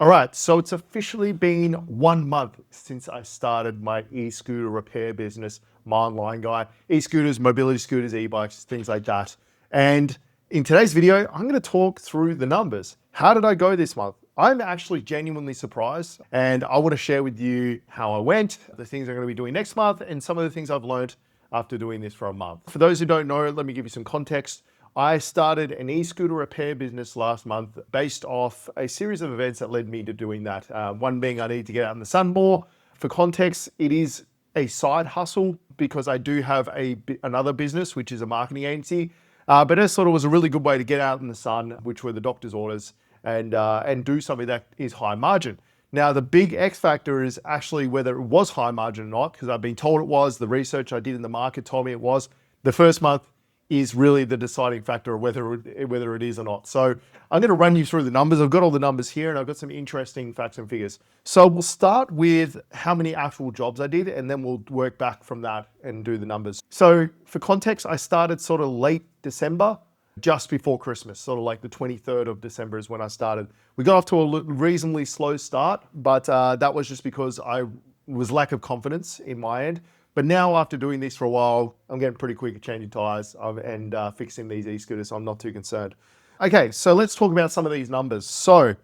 All right, so it's officially been 1 month since I started my e-scooter repair business, my online guy, e-scooters, mobility scooters, e-bikes, things like that. And in today's video, I'm going to talk through the numbers. How did I go this month? I'm actually genuinely surprised, and I want to share with you how I went, the things I'm going to be doing next month, and some of the things I've learned after doing this for a month. For those who don't know, let me give you some context. I started an e-scooter repair business last month based off a series of events that led me to doing that. One being I need to get out in the sun more. For context, it is a side hustle because I do have another business, which is a marketing agency. But I thought it was a really good way to get out in the sun, which were the doctor's orders, and do something that is high margin. Now, the big X factor is actually whether it was high margin or not, because I've been told it was. The research I did in the market told me it was. The first month is really the deciding factor of whether it is or not. So I'm going to run you through the numbers. I've got all the numbers here and I've got some interesting facts and figures. So we'll start with how many actual jobs I did, and then we'll work back from that and do the numbers. So for context, I started sort of late December, just before Christmas, sort of like the 23rd of December is when I started. We got off to a reasonably slow start, but that was just because I was lack of confidence in my end. But now, after doing this for a while, I'm getting pretty quick at changing tires and fixing these e-scooters, so I'm not too concerned. Okay, so let's talk about some of these numbers. So,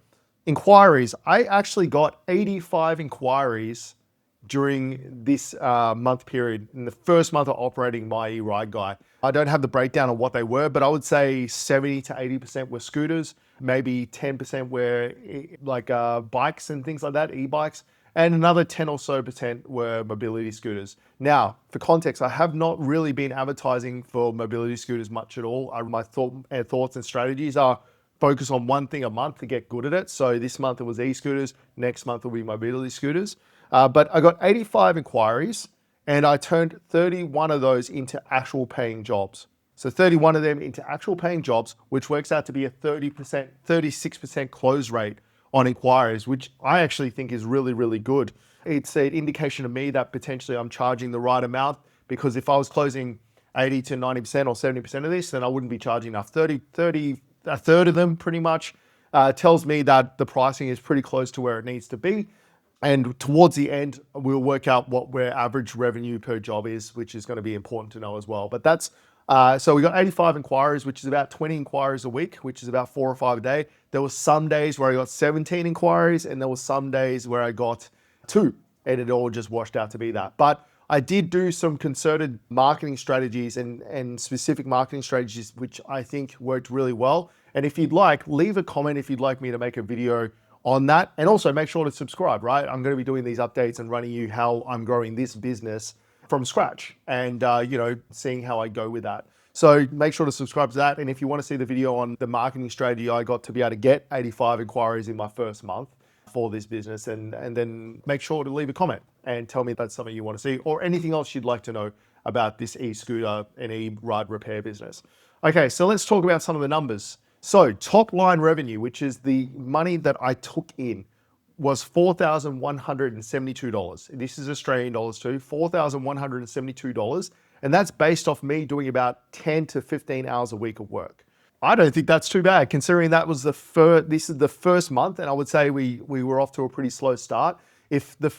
inquiries. I actually got 85 inquiries during this month period, in the first month of operating my e-ride guy. I don't have the breakdown of what they were, but I would say 70 to 80% were scooters, maybe 10% were like bikes and things like that, e-bikes, and another 10 or so percent were mobility scooters. Now, for context, I have not really been advertising for mobility scooters much at all. My thoughts and strategies are focus on one thing a month to get good at it. So this month it was e-scooters, next month will be mobility scooters. But I got 85 inquiries and I turned 31 of those into actual paying jobs. So 31 of them into actual paying jobs, which works out to be a 30%, 36% close rate on inquiries, which I actually think is really, really good. It's an indication to me that potentially I'm charging the right amount, because if I was closing 80 to 90% or 70% of this, then I wouldn't be charging enough. 30, a third of them pretty much tells me that the pricing is pretty close to where it needs to be. And towards the end, we'll work out what where average revenue per job is, which is going to be important to know as well. But that's so we got 85 inquiries, which is about 20 inquiries a week, which is about 4 or 5 a day. There was some days where I got 17 inquiries, and there was some days where I got 2, and it all just washed out to be that. But I did do some concerted marketing strategies and specific marketing strategies, which I think worked really well. And if you'd like, leave a comment if you'd like me to make a video on that. And also make sure to subscribe, right? I'm going to be doing these updates and running you how I'm growing this business from scratch and, seeing how I go with that. So make sure to subscribe to that. And if you want to see the video on the marketing strategy I got to be able to get 85 inquiries in my first month for this business, and then make sure to leave a comment and tell me if that's something you want to see or anything else you'd like to know about this e-scooter and e-ride repair business. Okay, so let's talk about some of the numbers. So top line revenue, which is the money that I took in, was $4,172. This is Australian dollars too, $4,172. And that's based off me doing about 10 to 15 hours a week of work. I don't think that's too bad, considering that was this is the first month, and I would say we were off to a pretty slow start. If the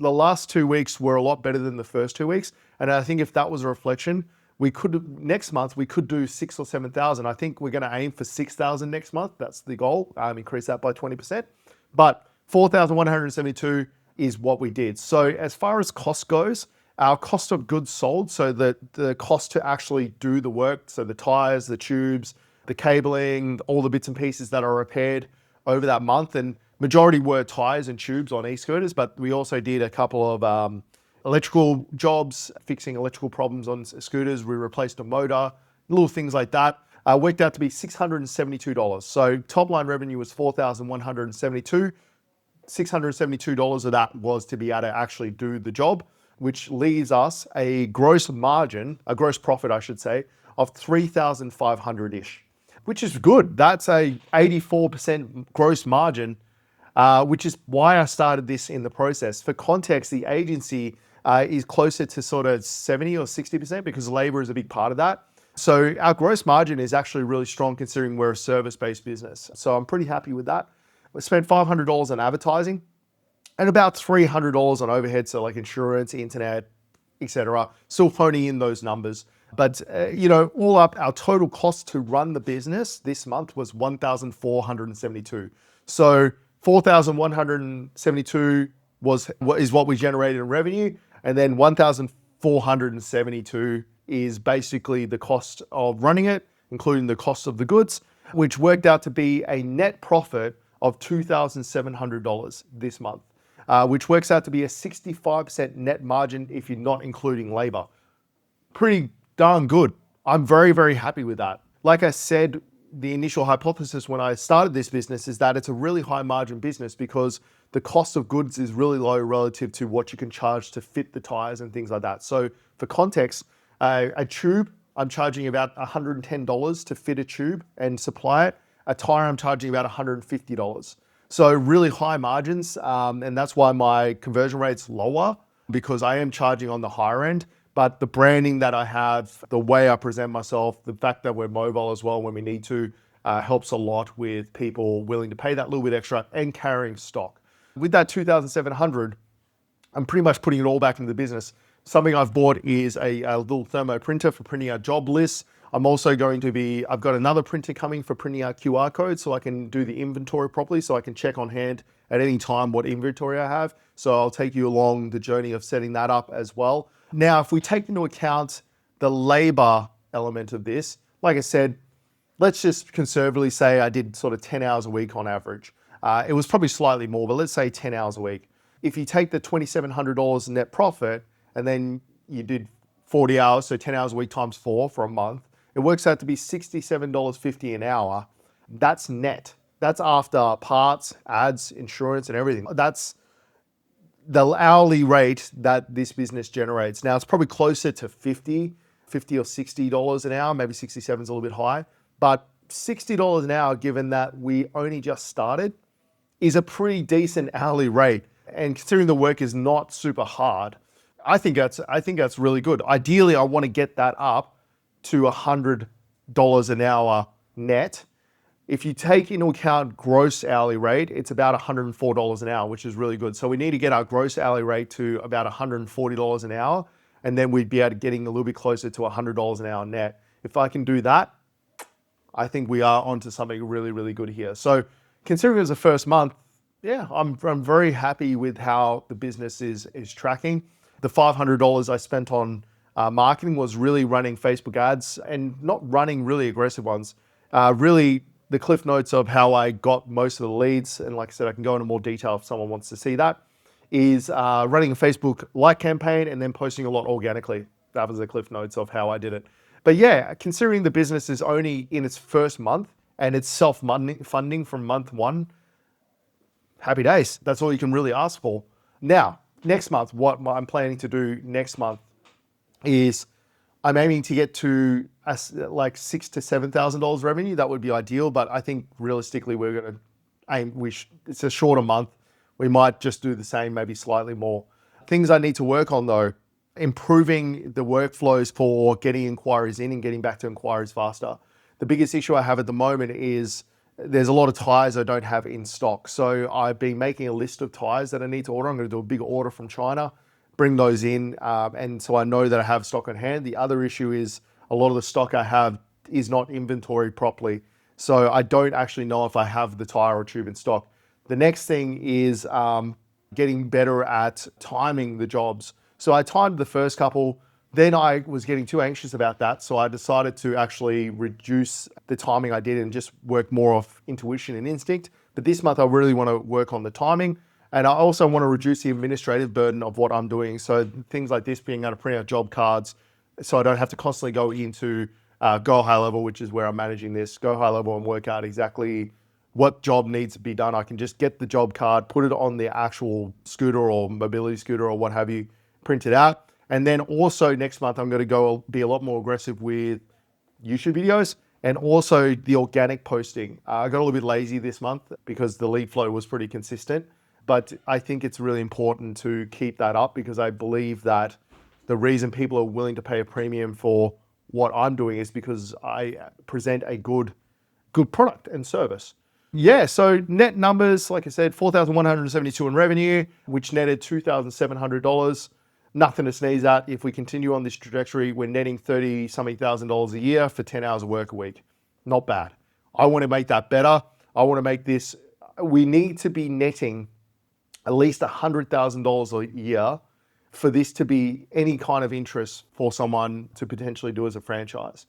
last 2 weeks were a lot better than the first 2 weeks, and I think if that was a reflection, next month we could do 6,000 or 7,000. I think we're going to aim for 6,000 next month. That's the goal. Increase that by 20%. But 4,172 is what we did. So as far as cost goes, our cost of goods sold, so the cost to actually do the work, so the tires, the tubes, the cabling, all the bits and pieces that are repaired over that month, and majority were tires and tubes on e-scooters, but we also did a couple of electrical jobs, fixing electrical problems on scooters. We replaced a motor, little things like that. Worked out to be $672. So top line revenue was $4,172. $672 of that was to be able to actually do the job, which leaves us a gross profit, I should say, of 3,500-ish, which is good. That's a 84% gross margin, which is why I started this in the process. For context, the agency is closer to sort of 70 or 60% because labor is a big part of that. So our gross margin is actually really strong considering we're a service-based business. So I'm pretty happy with that. We spent $500 on advertising and about $300 on overhead, so like insurance, internet, etc. Still phoning in those numbers. But, all up, our total cost to run the business this month was $1,472. So 4,172 is what we generated in revenue. And then 1,472 is basically the cost of running it, including the cost of the goods, which worked out to be a net profit of $2,700 this month, which works out to be a 65% net margin if you're not including labor. Pretty darn good. I'm very, very happy with that. Like I said, the initial hypothesis when I started this business is that it's a really high margin business because the cost of goods is really low relative to what you can charge to fit the tires and things like that. So for context, a tube, I'm charging about $110 to fit a tube and supply it. A tire, I'm charging about $150. So really high margins, and that's why my conversion rate's lower, because I am charging on the higher end. But the branding that I have, the way I present myself, the fact that we're mobile as well when we need to, helps a lot with people willing to pay that little bit extra and carrying stock. With that 2,700, I'm pretty much putting it all back into the business. Something I've bought is a little thermo printer for printing out job lists. I've got another printer coming for printing out QR codes so I can do the inventory properly, so I can check on hand at any time what inventory I have. So I'll take you along the journey of setting that up as well. Now, if we take into account the labor element of this, like I said, let's just conservatively say I did sort of 10 hours a week on average. It was probably slightly more, but let's say 10 hours a week. If you take the $2,700 net profit and then you did 40 hours, so 10 hours a week times 4 for a month, it works out to be $67.50 an hour. That's net. That's after parts, ads, insurance, and everything. That's the hourly rate that this business generates. Now, it's probably closer to $50 or $60 an hour, maybe 67 is a little bit high, but $60 an hour, given that we only just started, is a pretty decent hourly rate. And considering the work is not super hard, I think that's really good. Ideally, I want to get that up to $100 an hour net. If you take into account gross hourly rate, it's about $104 an hour, which is really good. So we need to get our gross hourly rate to about $140 an hour, and then we'd be able to getting a little bit closer to $100 an hour net. If I can do that, I think we are onto something really, really good here. So considering it was the first month, yeah, I'm very happy with how the business is tracking. The $500 I spent on marketing was really running Facebook ads and not running really aggressive ones. Really the cliff notes of how I got most of the leads, and like I said, I can go into more detail if someone wants to see that, is running a Facebook like campaign and then posting a lot organically. That was the cliff notes of how I did it. But yeah, considering the business is only in its first month and it's self-funding from month one, happy days. That's all you can really ask for. Now, next month, what I'm planning to do next month is I'm aiming to get to like $6,000 to $7,000 revenue. That would be ideal, but I think realistically we're going to aim. It's a shorter month. We might just do the same, maybe slightly more. Things I need to work on though: improving the workflows for getting inquiries in and getting back to inquiries faster. The biggest issue I have at the moment is there's a lot of tires I don't have in stock. So I've been making a list of tires that I need to order. I'm going to do a big order from China, bring those in, and so I know that I have stock on hand. The other issue is a lot of the stock I have is not inventoried properly. So I don't actually know if I have the tire or tube in stock. The next thing is getting better at timing the jobs. So I timed the first couple, then I was getting too anxious about that. So I decided to actually reduce the timing I did and just work more off intuition and instinct. But this month I really want to work on the timing. And I also want to reduce the administrative burden of what I'm doing. So things like this, being able to print out job cards, so I don't have to constantly go into Go High Level, which is where I'm managing this, Go High Level, and work out exactly what job needs to be done. I can just get the job card, put it on the actual scooter or mobility scooter or what have you, print it out. And then also next month, I'm going to be a lot more aggressive with YouTube videos and also the organic posting. I got a little bit lazy this month because the lead flow was pretty consistent. But I think it's really important to keep that up because I believe that the reason people are willing to pay a premium for what I'm doing is because I present a good product and service. Yeah, so net numbers, like I said, 4,172 in revenue, which netted $2,700. Nothing to sneeze at. If we continue on this trajectory, we're netting 30 something thousand dollars a year for 10 hours of work a week. Not bad. I want to make that better. I want to make this, we need to be netting at least $100,000 a year for this to be any kind of interest for someone to potentially do as a franchise.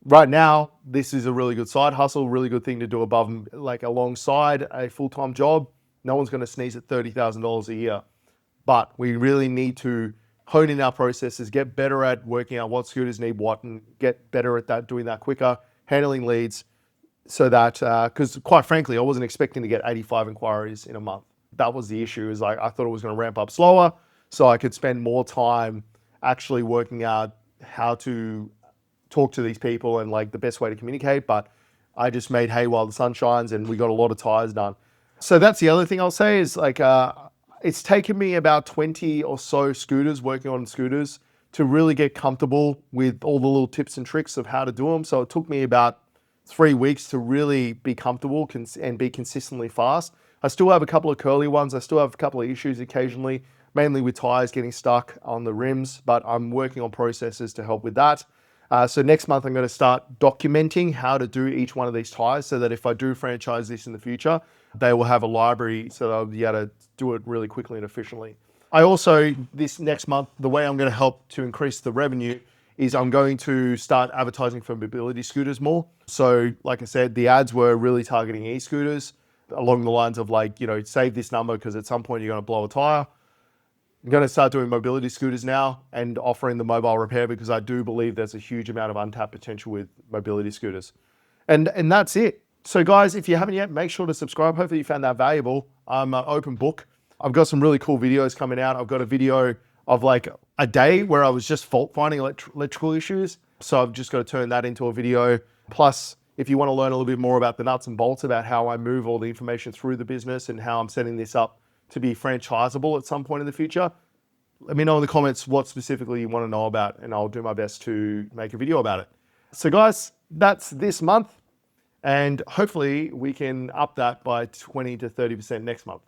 Right now, this is a really good side hustle, really good thing to do above, like alongside a full-time job. No one's going to sneeze at $30,000 a year, but we really need to hone in our processes, get better at working out what scooters need what, and get better at that, doing that quicker, handling leads, so that, because quite frankly, I wasn't expecting to get 85 inquiries in a month. That was the issue, is like, I thought it was going to ramp up slower so I could spend more time actually working out how to talk to these people and like the best way to communicate. But I just made hay while the sun shines, and we got a lot of tires done. So that's the other thing I'll say is like, it's taken me about 20 or so scooters, working on scooters, to really get comfortable with all the little tips and tricks of how to do them. So it took me about 3 weeks to really be comfortable and be consistently fast. I still have a couple of curly ones. I still have a couple of issues occasionally, mainly with tires getting stuck on the rims, but I'm working on processes to help with that. So next month, I'm going to start documenting how to do each one of these tires, so that if I do franchise this in the future, they will have a library so they'll be able to do it really quickly and efficiently. I also, this next month, the way I'm going to help to increase the revenue is I'm going to start advertising for mobility scooters more. So like I said, the ads were really targeting e-scooters along the lines of like, save this number because at some point you're going to blow a tire. I'm going to start doing mobility scooters now and offering the mobile repair, because I do believe there's a huge amount of untapped potential with mobility scooters. And that's it. So guys, if you haven't yet, make sure to subscribe. Hopefully you found that valuable. I'm an open book. I've got some really cool videos coming out. I've got a video of like a day where I was just fault finding electrical issues. So I've just got to turn that into a video. Plus, if you want to learn a little bit more about the nuts and bolts about how I move all the information through the business and how I'm setting this up to be franchisable at some point in the future, let me know in the comments what specifically you want to know about, and I'll do my best to make a video about it. So guys, that's this month, and hopefully we can up that by 20 to 30% next month.